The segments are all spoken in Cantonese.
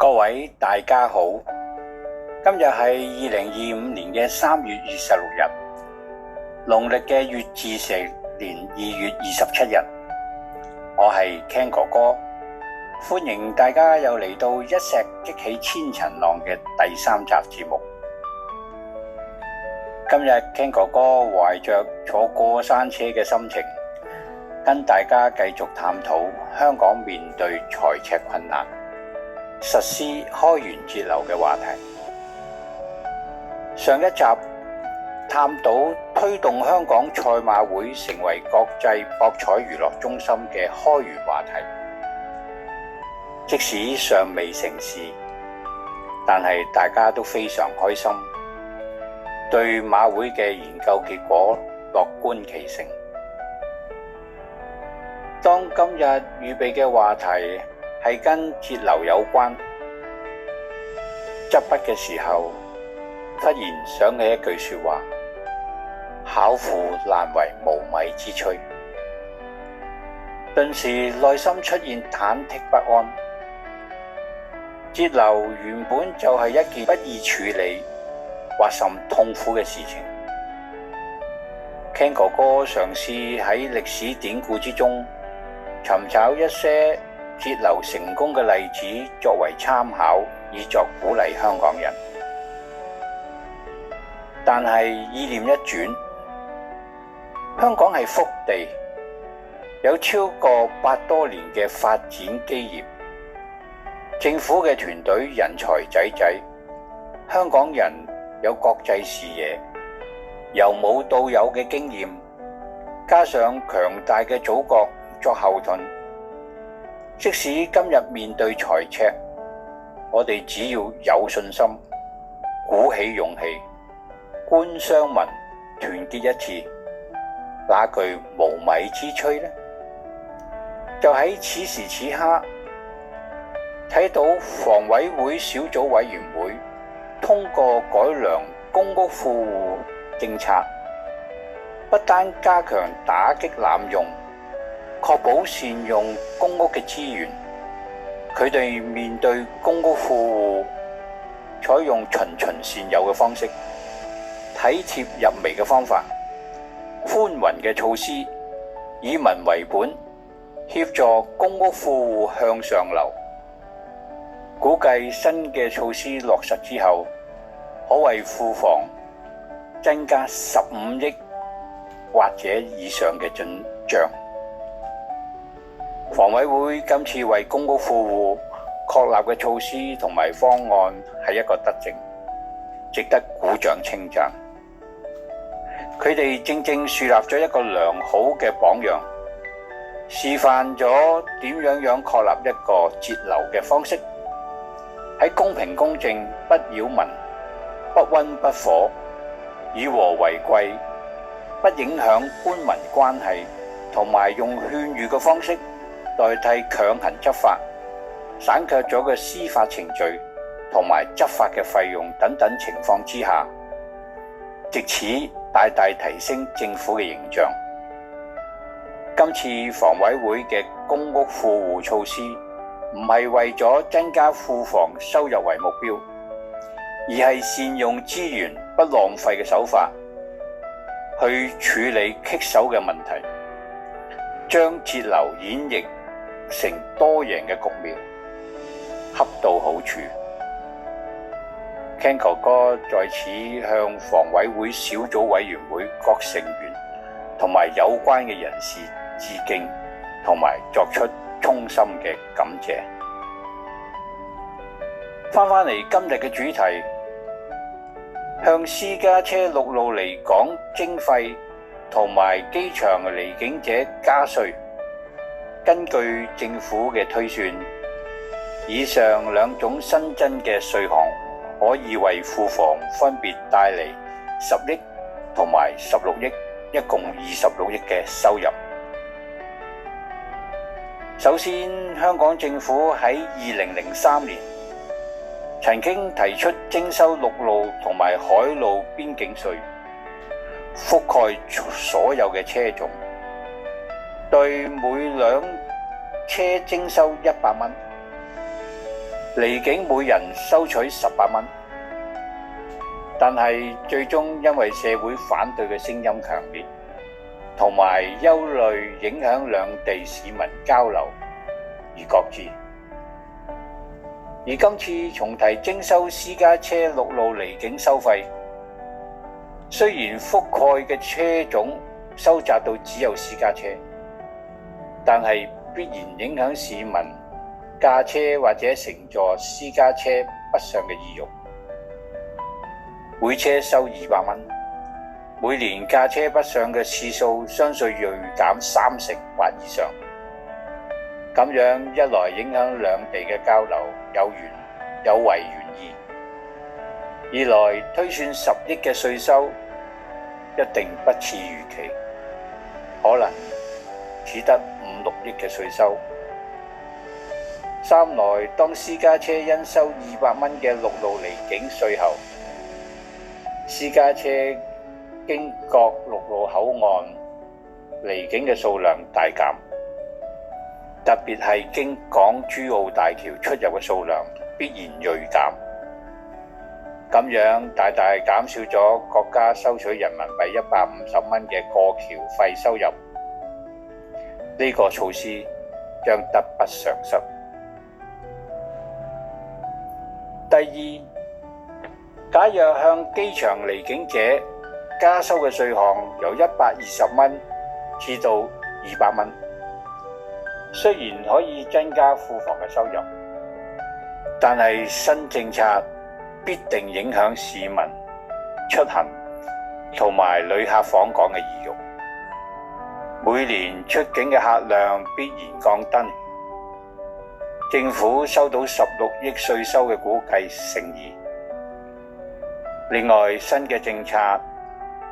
各位大家好，今日係2025年嘅3月26日，農曆嘅乙巳蛇年2月27日。我係 Ken 哥哥，歡迎大家又嚟到一石激起千層浪嘅第3集節目。今日 Ken 哥哥懷着坐過山車嘅心情，跟大家繼續探討香港面對財赤困難，實施開源節流嘅話題。上一集探討推動香港賽馬會成為國際博彩娛樂中心嘅開源話題。即使尚未成事，但係大家都非常開心，對馬會嘅研究結果樂觀其成。當今日預備嘅話題係跟節流有關，執筆嘅時候忽然想起一句說話：巧婦難為無米之炊。頓時內心出現忐忑不安。節流原本就係一件不易處理或甚痛苦嘅事情。Ken 哥哥嘗試喺歷史典故之中尋找一些節流成功嘅例子作為參考，以作鼓勵香港人。但係意念一轉，香港係福地，有超過100多年嘅發展基業，政府嘅團隊人才濟濟，香港人有國際視野，由冇到有嘅經驗，加上強大嘅祖國作後盾，即使今日面對財赤，我哋只要有信心，鼓起勇氣，官商民團結一致，那句無米之炊呢？就喺此時此刻，睇到房委會小組委員會通過改良公屋富戶政策，不單加強打擊濫用，確保善用公屋嘅資源，佢哋面對公屋富戶採用循循善誘嘅方式，體貼入微嘅方法，寬宏嘅措施，以民為本，協助公屋富戶向上流。估計新嘅措施落實之後，可為庫房增加15億或者以上嘅進賬。房委會今次為公屋富戶確立嘅措施同埋方案係一個德政，值得鼓掌稱讚。佢哋正正樹立咗一個良好嘅榜樣，示範咗點樣確立一個節流嘅方式，喺公平公正、不擾民、不溫不火、以和為貴、不影響官民關係，同埋用勸喻嘅方式代替強行執法，省卻咗嘅司法程序同埋執法嘅費用等等情況之下，藉此大大提升政府嘅形象。今次房委會嘅公屋富戶措施唔係為咗增加庫房收入為目標，而係善用資源不浪費嘅手法去處理棘手嘅問題，將節流演繹成多贏嘅局面，恰到好處。Ken 哥哥在此向房委會小組委員會各成員同埋有關嘅人士致敬，同埋作出衷心嘅感謝。翻嚟今日嘅主題，向私家車陸路離港徵費同埋機場離境者加稅。根據政府嘅推算，以上兩種新增嘅稅項可以為庫房分別帶嚟10億同埋16億，一共26億嘅收入。首先，香港政府喺2003年曾經提出徵收陸路同埋海路邊境稅，覆蓋所有嘅車種，對每輛車徵收100蚊。離境每人收取18蚊，但係最終因為社會反對嘅聲音強烈，同埋憂慮影響兩地市民交流而擱置。而今次重提徵收私家車陸路離境收費，雖然覆蓋嘅車種收窄到只有私家車，但係必然影響市民駕車或者乘坐私家車北上嘅意欲。每車收200蚊，每年駕車北上嘅次數相信銳減30%或以上。咁樣一來影響兩地嘅交流有違原意，二來推算10億嘅稅收一定不似預期，可能只得5、6億嘅稅收。三來當私家車因收200蚊嘅陸路離境稅後，私家車經各陸路口岸離境嘅數量大減，特別係經港珠澳大橋出入嘅數量必然銳減，咁樣大大減少咗國家收取人民幣150蚊嘅過橋費收入，呢個措施將得不償失。第二，假若向機場離境者加收嘅稅項由120蚊至到200蚊，雖然可以增加庫房嘅收入，但係新政策必定影響市民出行同埋旅客訪港嘅意欲，每年出境嘅客量必然降低，政府收到16億稅收嘅估計成疑。另外，新嘅政策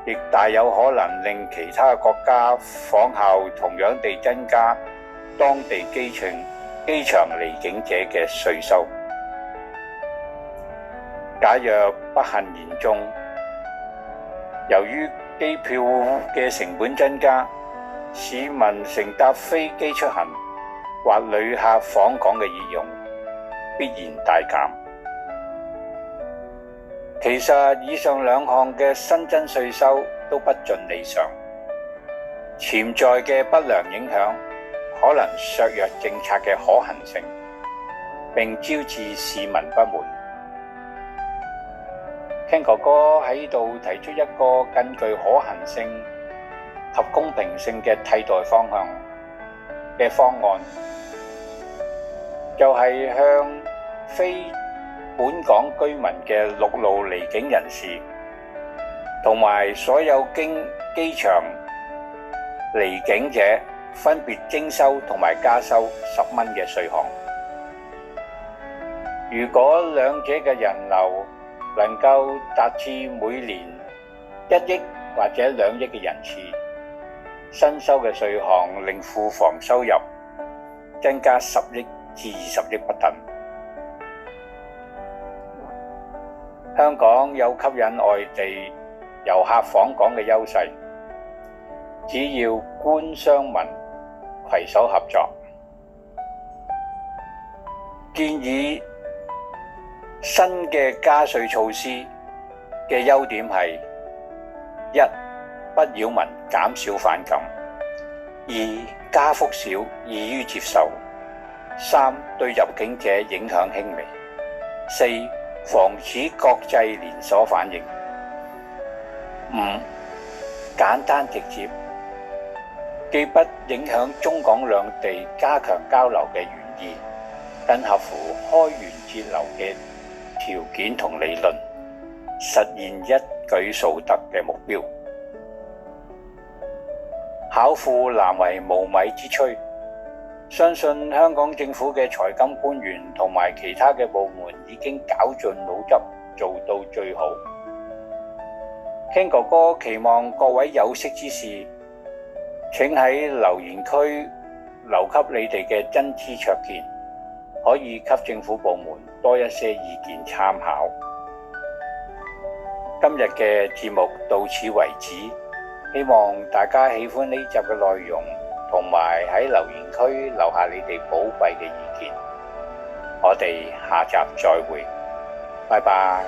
亦大有可能令其他國家仿效，同樣地增加當地機場離境者嘅稅收。假若不幸言中，由於機票嘅成本增加，市民乘搭飛機出行或旅客訪港嘅意欲必然大減。其實以上兩項嘅新增稅收都不盡理想，潛在嘅不良影響可能削弱政策嘅可行性，並招致市民不滿。Ken 哥哥喺度提出一個更具可行性及公平性嘅替代方案，就係向非本港居民嘅陸路離境人士同埋所有經機場離境者分別徵收同埋加收10蚊嘅稅項。如果兩者嘅人流能夠達至每年1億或者2億嘅人次，新收嘅稅項令庫房收入增加10億至20億不等。香港有吸引外地遊客訪港嘅優勢，只要官商民攜手合作。建議新嘅加稅措施嘅優點係：一、不擾民，減少反感；二、加幅少，易於接受；三、對入境者影響輕微；四、防止國際連鎖反應；五、簡單直接，既不影響中港兩地加強交流嘅原意，更合乎開源節流嘅條件同理論，實現一舉數得嘅目標。巧婦難為無米之炊，相信香港政府嘅財金官員同埋其他嘅部門已經絞盡腦汁做到最好。Ken 哥哥期望各位有識之士，請喺留言區留給你哋嘅真知灼見，可以給政府部門多一些意見參考。今日嘅節目到此為止，希望大家喜歡呢集嘅內容，同埋喺留言區留下你哋寶貴嘅意見。我哋下集再會，拜拜。